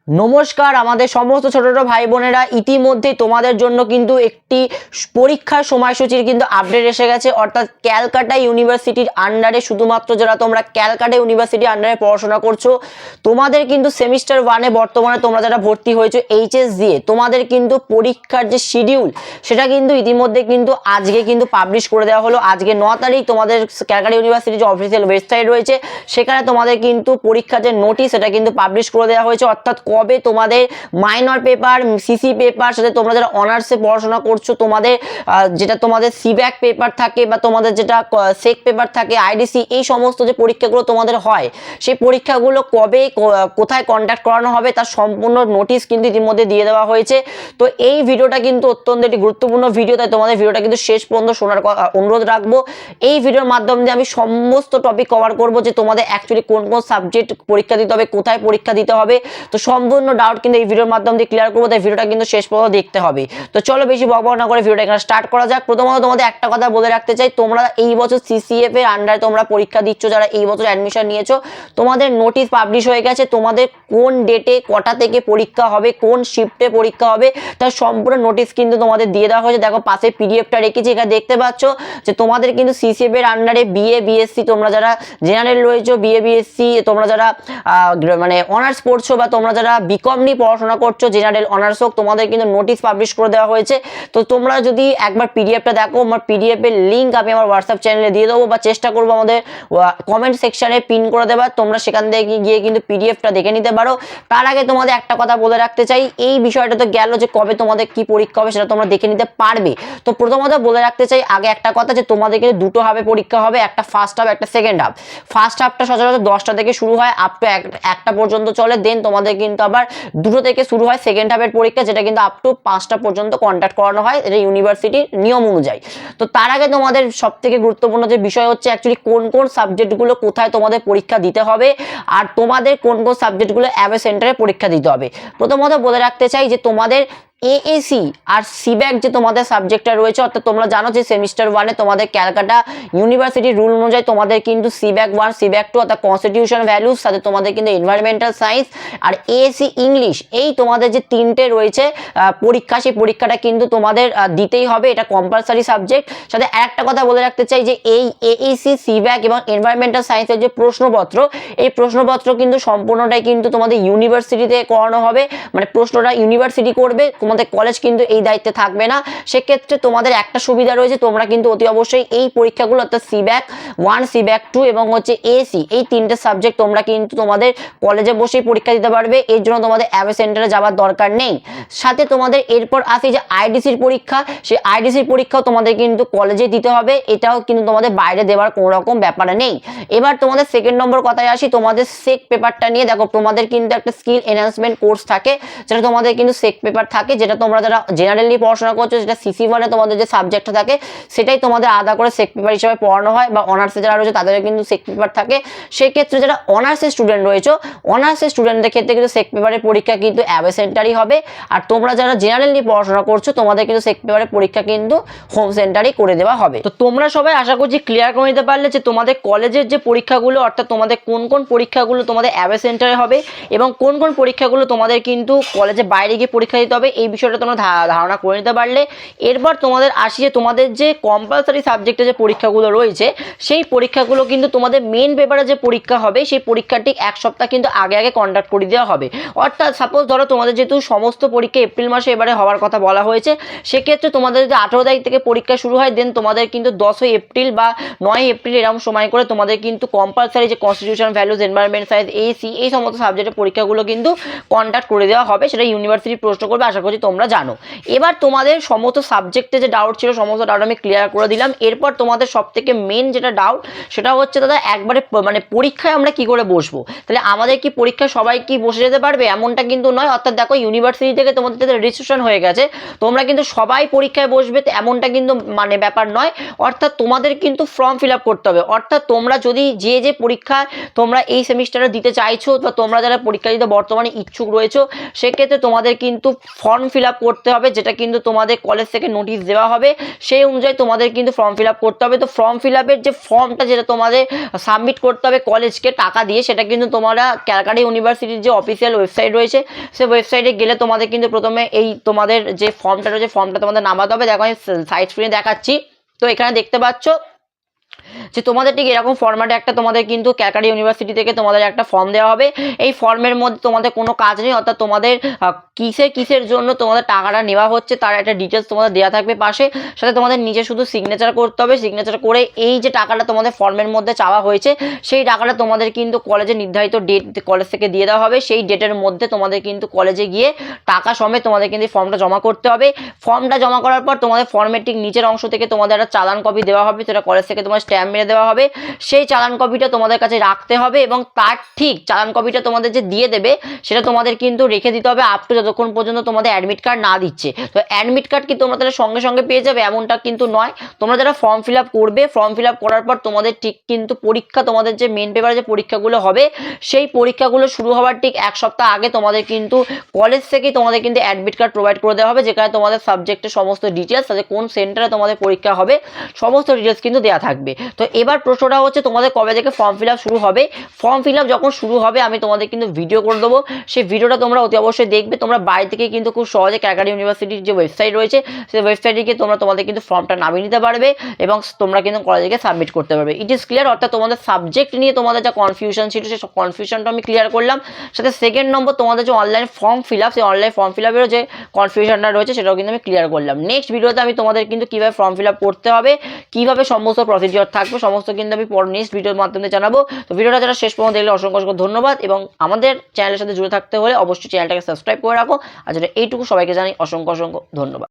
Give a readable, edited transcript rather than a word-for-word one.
নমস্কার আমাদের সমস্ত ছোট ছোট ভাই বোনেরা, ইতিমধ্যে তোমাদের জন্য কিন্তু একটি পরীক্ষার সময়সূচির কিন্তু আপডেট এসে গেছে। অর্থাৎ ক্যালকাটা ইউনিভার্সিটির আন্ডারে শুধুমাত্র যারা তোমরা ক্যালকাটা ইউনিভার্সিটির আন্ডারে পড়াশোনা করছো, তোমাদের কিন্তু সেমিস্টার 1-এ বর্তমানে তোমরা যারা ভর্তি হয়েছো এইচএস দিয়ে, তোমাদের কিন্তু পরীক্ষার যে শিডিউল সেটা কিন্তু ইতিমধ্যে কিন্তু আজকে কিন্তু পাবলিশ করে দেওয়া হলো। আজকে 9 তারিখ তোমাদের ক্যালকাটা ইউনিভার্সিটির যে অফিসিয়াল ওয়েবসাইট রয়েছে সেখানে তোমাদের কিন্তু পরীক্ষার যে নোটিশ সেটা কিন্তু পাবলিশ করে দেওয়া হয়েছে। অর্থাৎ কবে তোমাদের মাইনর পেপার, সিসি পেপার, সাথে তোমরা যারা অনার্সে পড়াশোনা করছো তোমাদের যেটা তোমাদের সিব্যাক পেপার থাকে বা তোমাদের যেটা সেক পেপার থাকে, আইডিসি, এই সমস্ত যে পরীক্ষাগুলো তোমাদের হয় সেই পরীক্ষাগুলো কবে কোথায় কন্ডাক্ট করানো হবে তার সম্পূর্ণ নোটিশ কিন্তু ইতিমধ্যে দিয়ে দেওয়া হয়েছে। তো এই ভিডিওটা কিন্তু অত্যন্ত একটি গুরুত্বপূর্ণ ভিডিও, তাই তোমাদের ভিডিওটা কিন্তু শেষ পর্যন্ত শোনার অনুরোধ রাখবো। এই ভিডিওর মাধ্যমে দিয়ে আমি সমস্ত টপিক কভার করব যে তোমাদের অ্যাকচুয়ালি কোন কোন সাবজেক্ট পরীক্ষা দিতে হবে, কোথায় পরীক্ষা দিতে হবে। তো সম্পূর্ণ ডাউট কিন্তু এই ভিডিওর মাধ্যমে দিয়ে ক্লিয়ার করবো, তাই ভিডিওটা কিন্তু শেষ পর্যন্ত দেখতে হবে। তো চলো বেশি বকবক না করে ভিডিওটা এখানে স্টার্ট করা যাক। প্রথমত তোমাদের একটা কথা বলে রাখতে চাই, তোমরা এই বছর সিসিএফ এর আন্ডারে তোমরা পরীক্ষা দিচ্ছ, যারা এই বছর অ্যাডমিশন নিয়েছো, তোমাদের নোটিশ পাবলিশ হয়ে গেছে। তোমাদের কোন ডেটে কটা থেকে পরীক্ষা হবে, কোন শিফটে পরীক্ষা হবে তার সম্পূর্ণ নোটিশ কিন্তু তোমাদের দিয়ে দেওয়া হয়েছে। দেখো পাশে পিডিএফটা রেখেছি, এখানে দেখতে পাচ্ছ যে তোমাদের কিন্তু সিসিএফ এর আন্ডারে বিএ বিএসসি, তোমরা যারা জেনারেল রয়েছো, বিএ বিএসসি, তোমরা যারা মানে অনার্স পড়ছো বা তোমরা যারা বিকম নিয়ে পড়াশোনা করছো, জেনারেল অনার্স হোক, তোমাদের কিন্তু নোটিশ পাবলিশ করে দেওয়া হয়েছে। তো তোমরা যদি একবার পিডিএফটা দেখো, আমার পিডিএফ এর লিঙ্ক আমি আমার হোয়াটসঅ্যাপ চ্যানেলে দিয়ে দেবো, বা চেষ্টা করবো আমাদের কমেন্ট সেকশনে পিন করে দেবার, তোমরা সেখান থেকে গিয়ে কিন্তু পিডিএফটা দেখে নিতে পারো। তার আগে তোমাদের একটা কথা বলে রাখতে চাই, এই বিষয়টা তো গেল যে কবে তোমাদের কি পরীক্ষা হবে সেটা তোমরা দেখে নিতে পারবে। তো প্রথমত বলে রাখতে চাই আগে একটা কথা, যে তোমাদের কিন্তু দুটো হাফে পরীক্ষা হবে, একটা ফার্স্ট হাফ, একটা সেকেন্ড হাফ। ফার্স্ট হাফটা সচরাচর 10টা থেকে শুরু হয়, আপ টু 1টা পর্যন্ত চলে। দেন তোমাদের কিন্তু আবার 2টো থেকে শুরু হয় সেকেন্ড হাফের পরীক্ষা, যেটা কিন্তু আপ টু 5টা পর্যন্ত কন্ডাক্ট করানো হয়, এটা ইউনিভার্সিটির নিয়ম অনুযায়ী। তো তার আগে তোমাদের সব থেকে গুরুত্বপূর্ণ যে বিষয় হচ্ছে অ্যাকচুয়ালি কোন কোন সাবজেক্টগুলো কোথায় তোমাদের পরীক্ষা দিতে হবে, আর তোমাদের কোন কোন সাবজেক্টগুলো অ্যাবে সেন্টারে পরীক্ষা দিতে হবে। প্রথমত বলে রাখতে চাই যে তোমাদের এএসি আর সিব্যাক যে তোমাদের সাবজেক্টটা রয়েছে, অর্থাৎ তোমরা জানো যে সেমিস্টার 1-এ তোমাদের ক্যালকাটা ইউনিভার্সিটির রুল অনুযায়ী তোমাদের কিন্তু সিব্যাক 1, সিব্যাক 2 অর্থাৎ কনস্টিটিউশন ভ্যালুস, সাথে তোমাদের কিন্তু এনভায়রনমেন্টাল সায়েন্স আর এএসি ইংলিশ, এই তোমাদের যে 3টে রয়েছে পরীক্ষা, সেই পরীক্ষাটা কিন্তু তোমাদের দিতেই হবে, এটা কম্পালসারি সাবজেক্ট। সাথে আরেকটা কথা বলে রাখতে চাই যে এই এএসি, সিব্যাক এবং এনভায়রনমেন্টাল সায়েন্সের যে প্রশ্নপত্র, এই প্রশ্নপত্র কিন্তু সম্পূর্ণটাই কিন্তু তোমাদের ইউনিভার্সিটিতে করানো হবে, মানে প্রশ্নটা ইউনিভার্সিটি করবে, তোমাদের কলেজ কিন্তু এই দায়িত্বে থাকবে না। সেক্ষেত্রে তোমাদের একটা সুবিধা রয়েছে, তোমরা কিন্তু অতি অবশ্যই এই পরীক্ষাগুলো অর্থাৎ সিব্যাক 1, সিব্যাক 2 এবং হচ্ছে এসি, এই 3টে সাবজেক্ট তোমরা কিন্তু তোমাদের কলেজে বসেই পরীক্ষা দিতে পারবে। এর জন্য তোমাদের অ্যাবে সেন্টারে যাওয়ার দরকার নেই। সাথে তোমাদের এরপর আসে যে আইডিসির পরীক্ষা, সেই আইডিসির পরীক্ষাও তোমাদের কিন্তু কলেজে দিতে হবে, এটাও কিন্তু তোমাদের বাইরে দেওয়ার কোনো রকম ব্যাপার নেই। এবার তোমাদের সেকেন্ড নম্বর কথায় আসি, তোমাদের সেক পেপারটা নিয়ে। দেখো তোমাদের কিন্তু একটা স্কিল এনহ্যান্সমেন্ট কোর্স থাকে, যেটা তোমাদের কিন্তু সেক পেপার থাকে, যেটা তোমরা যারা জেনারেলি পড়াশোনা করছো, যেটা সিসি 1-এ তোমাদের যে সাবজেক্টটা থাকে সেটাই তোমাদের আলাদা করে সেক পেপার হিসেবে পড়ানো হয়, বা অনার্সে যারা রয়েছে তাদের কিন্তু সেক পেপার থাকে। সেই ক্ষেত্রে যারা অনার্সের স্টুডেন্ট রয়েছে, অনার্সের স্টুডেন্টদের ক্ষেত্রে কিন্তু সেক পেপারের পরীক্ষা কিন্তু অ্যাবে সেন্টারই হবে, আর তোমরা যারা জেনারেলি পড়াশোনা করছো তোমাদের কিন্তু সেক পেপারের পরীক্ষা কিন্তু হোম সেন্টারই করে দেওয়া হবে। তো তোমরা সবাই আশা করছি ক্লিয়ার করে নিতে পারলে যে তোমাদের কলেজের যে পরীক্ষাগুলো, অর্থাৎ তোমাদের কোন কোন পরীক্ষাগুলো তোমাদের অ্যাবে সেন্টারে হবে এবং কোন কোন পরীক্ষাগুলো তোমাদের কিন্তু কলেজে বাইরে গিয়ে পরীক্ষা দিতে হবে, এই বিষয়টা তোমরা ধারণা করে নিতে পারলে। এরপর তোমাদের আসি যে তোমাদের যে কম্পালসারি সাবজেক্টে যে পরীক্ষাগুলো রয়েছে, সেই পরীক্ষাগুলো কিন্তু তোমাদের মেন পেপারে যে পরীক্ষা হবে সেই পরীক্ষাটি 1 সপ্তাহ কিন্তু আগে কন্ডাক্ট করে দেওয়া হবে। অর্থাৎ সাপোজ ধরো তোমাদের যেহেতু সমস্ত পরীক্ষা এপ্রিল মাসে এবারে হওয়ার কথা বলা হয়েছে, সেক্ষেত্রে তোমাদের যদি 18 তারিখ থেকে পরীক্ষা শুরু হয়, দেন তোমাদের কিন্তু 10 এপ্রিল বা 9 এপ্রিল এরকম সময় করে তোমাদের কিন্তু কম্পালসারি যে constitution values, environment science, AC, এই সমস্ত সাবজেক্টের পরীক্ষাগুলো কিন্তু কন্ডাক্ট করে দেওয়া হবে। সেটা ইউনিভার্সিটি প্রশ্ন করবে, আশা করছি তোমরা জানো। এবার তোমাদের সমস্ত সাবজেক্টে যে ডাউট ছিল সমস্ত ডাউট আমি ক্লিয়ার করে দিলাম। এরপর তোমাদের সব থেকে মেন যেটা ডাউট সেটা হচ্ছে দাদা একবারে মানে পরীক্ষায় আমরা কি করে বসবো, তাহলে আমাদের কি পরীক্ষায় সবাই কি বসে যেতে পারবে, এমনটা কিন্তু নয়। অর্থাৎ দেখো ইউনিভার্সিটি থেকে তোমাদের যাদের রেজিস্ট্রেশন হয়ে গেছে তোমরা কিন্তু সবাই পরীক্ষায় বসবে, এমনটা কিন্তু মানে ব্যাপার নয়। অর্থাৎ তোমাদের কিন্তু ফর্ম ফিল আপ করতে হবে। অর্থাৎ তোমরা যদি যে পরীক্ষা তোমরা এই সেমিস্টারে দিতে চাইছো বা তোমরা যারা পরীক্ষা দিতে বর্তমানে ইচ্ছুক রয়েছো, সেক্ষেত্রে তোমাদের কিন্তু ফর্ম ফিল আপ করতে হবে, যেটা কিন্তু তোমাদের কলেজ থেকে নোটিশ দেওয়া হবে, সেই অনুযায়ী তোমাদের কিন্তু ফর্ম ফিল আপ করতে হবে। তো ফর্ম ফিল আপের যে ফর্মটা যেটা তোমাদের সাবমিট করতে হবে কলেজকে টাকা দিয়ে, সেটা কিন্তু তোমরা ক্যালকাটা ইউনিভার্সিটির যে অফিসিয়াল ওয়েবসাইট রয়েছে সেই ওয়েবসাইটে গেলে তোমাদের কিন্তু প্রথমে এই তোমাদের যে ফর্মটা রয়েছে ফর্মটা তোমাদের নামাতে হবে। দেখো আমি সাইড স্ক্রিনে দেখাচ্ছি। তো এখানে দেখতে পাচ্ছ যে তোমাদের ঠিক এরকম ফর্ম্যাটে একটা তোমাদের কিন্তু ক্যালকাটা ইউনিভার্সিটি থেকে তোমাদের একটা ফর্ম দেওয়া হবে। এই ফর্মের মধ্যে তোমাদের কোনো কাজ নেই, অর্থাৎ তোমাদের কিসের জন্য তোমাদের টাকাটা নেওয়া হচ্ছে তার একটা ডিটেলস তোমাদের দেওয়া থাকবে পাশে, সাথে তোমাদের নিজে শুধু সিগনেচার করতে হবে। সিগনেচার করে এই যে টাকাটা তোমাদের ফর্মের মধ্যে চাওয়া হয়েছে সেই টাকাটা তোমাদের কিন্তু কলেজে নির্ধারিত ডেট কলেজ থেকে দিয়ে দেওয়া হবে। সেই ডেটের মধ্যে তোমাদের কিন্তু কলেজে গিয়ে টাকা সমেত তোমাদের কিন্তু ফর্মটা জমা করতে হবে। ফর্মটা জমা করার পর তোমাদের ফর্মের ঠিক নিচের অংশ থেকে তোমাদের একটা চালান কপি দেওয়া হবে, সেটা কলেজ থেকে তোমার স্ট্যাম্প মেরে দেওয়া হবে। সেই চালান কপিটা তোমাদের কাছে রাখতে হবে এবং তার ঠিক চালান কপিটা তোমাদের যে দিয়ে দেবে সেটা তোমাদের কিন্তু রেখে দিতে হবে আপ টু যতক্ষণ পর্যন্ত তোমাদের অ্যাডমিট কার্ড না দিচ্ছে। তো অ্যাডমিট কার্ড কি তোমরা তাহলে সঙ্গে সঙ্গে পেয়ে যাবে এমনটা কিন্তু নয়। তোমরা যারা ফর্ম ফিল আপ করবে, ফর্ম ফিল আপ করার পর তোমাদের ঠিক কিন্তু পরীক্ষা, তোমাদের যে মেন পেপারে যে পরীক্ষাগুলো হবে সেই পরীক্ষাগুলো শুরু হওয়ার ঠিক এক সপ্তাহ আগে তোমাদের কিন্তু কলেজ থেকেই তোমাদের কিন্তু অ্যাডমিট কার্ড প্রোভাইড করে দেওয়া হবে, যেখানে তোমাদের সাবজেক্টের সমস্ত ডিটেলস আছে, কোন সেন্টারে তোমাদের পরীক্ষা হবে সমস্ত ডিটেলস কিন্তু দেওয়া থাকবে। তো এবার প্রশ্নটা হচ্ছে তোমাদের কবে থেকে ফর্ম ফিল আপ শুরু হবে। ফর্ম ফিল আপ যখন শুরু হবে আমি তোমাদের কিন্তু ভিডিও করে দেবো, সেই ভিডিওটা তোমরা অতি অবশ্যই দেখবে। তোমরা বাড়ি থেকে কিন্তু খুব সহজে ক্যালকাটা ইউনিভার্সিটির যে ওয়েবসাইট রয়েছে সেই ওয়েবসাইটে গিয়ে তোমরা তোমাদের কিন্তু ফর্মটা নামিয়ে নিতে পারবে এবং তোমরা কিন্তু কলেজে গিয়ে সাবমিট করতে পারবে। It is clear. অর্থাৎ তোমাদের সাবজেক্ট নিয়ে তোমাদের যা কনফিউশন ছিল সেই কনফিউশনটা আমি ক্লিয়ার করলাম। সাথে সেকেন্ড নম্বর তোমাদের যে অনলাইন ফর্ম ফিল আপ, সেই অনলাইন ফর্ম ফিল আপেরও যে কনফিউশনটা রয়েছে সেটাও কিন্তু আমি ক্লিয়ার করলাম। নেক্সট ভিডিওতে আমি তোমাদের কিন্তু কীভাবে ফর্ম ফিল আপ করতে হবে, কীভাবে সমস্ত প্রসিডিওর থাকবে সমস্ত কিন্তু আমি নেক্সট ভিডিওর মাধ্যমে জানাবো। তো ভিডিওটা যারা শেষ পর্যন্ত দেখলে অসংখ্য অসংখ্য ধন্যবাদ এবং আমাদের চ্যানেলের সাথে জুড়ে থাকতে হলে অবশ্যই চ্যানেলটাকে সাবস্ক্রাইব করে রাখো। আর যেটা এইটুকু সবাইকে জানাই অসংখ্য অসংখ্য ধন্যবাদ।